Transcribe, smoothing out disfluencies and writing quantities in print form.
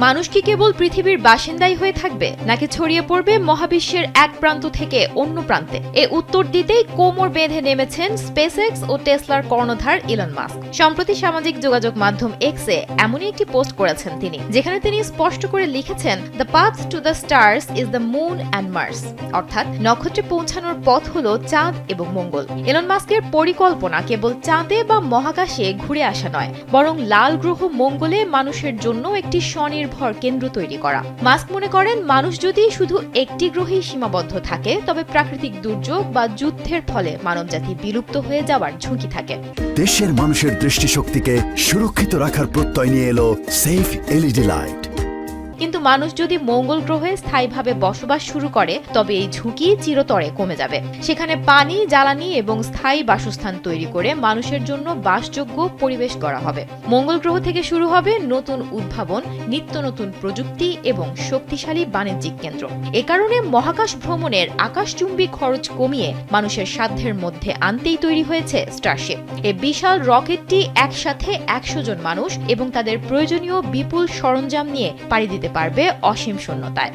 মানুষ কি কেবল পৃথিবীর বাসিন্দাই হয়ে থাকবে, নাকি ছড়িয়ে পড়বে মহাবিশ্বের এক প্রান্ত থেকে অন্য প্রান্তে? এ উত্তর দিতেই কোমর বেঁধে নেমেছেন স্পেসএক্স ও টেসলার কর্ণধার ইলন মাস্ক। সম্প্রতি সামাজিক যোগাযোগ মাধ্যম এক্সে এমনই একটি পোস্ট করেছেন তিনি, যেখানে তিনি স্পষ্ট করে লিখেছেন, the path to the stars is the moon and Mars, অর্থাৎ নক্ষত্রে পৌঁছানোর পথ হলো চাঁদ এবং মঙ্গল। ইলন মাস্কের পরিকল্পনা কেবল চাঁদে বা মহাকাশে ঘুরে আসা নয়, বরং লাল গ্রহ মঙ্গলে মানুষের জন্য একটি স্বনির্ভর কেন্দ্র তৈরি করা। মাস্ক মনে করেন, মানুষ যদি শুধু একটি গ্রহেই সীমাবদ্ধ থাকে, তবে প্রাকৃতিক দুর্যোগ বা যুদ্ধের ফলে মানবজাতি বিলুপ্ত হয়ে যাওয়ার ঝুঁকি থাকে। দেশের মানুষের দৃষ্টিশক্তিকে সুরক্ষিত রাখার প্রত্যয় নিয়ে এলো সেফ এলইডি লাইট। কিন্তু মানুষ যদি মঙ্গল গ্রহে স্থায়ীভাবে বসবাস শুরু করে, তবে এই ঝুঁকি চিরতরে কমে যাবে। সেখানে পানি, জ্বালানি এবং স্থায়ী বাসস্থান তৈরি করে মানুষের জন্য বাসযোগ্য পরিবেশ করা হবে। মঙ্গল গ্রহ থেকে শুরু হবে নতুন উদ্ভাবন, নিত্য নতুন প্রযুক্তি এবং শক্তিশালী বাণিজ্যিক কেন্দ্র। এ কারণে মহাকাশ ভ্রমণের আকাশচুম্বী খরচ কমিয়ে মানুষের সাধ্যের মধ্যে আনতেই তৈরি হয়েছে স্টারশিপ। এই বিশাল রকেটটি একসাথে 100 জন মানুষ এবং তাদের প্রয়োজনীয় বিপুল সরঞ্জাম নিয়ে পাড়ি দিতে পারবে অসীম শূন্যতায়।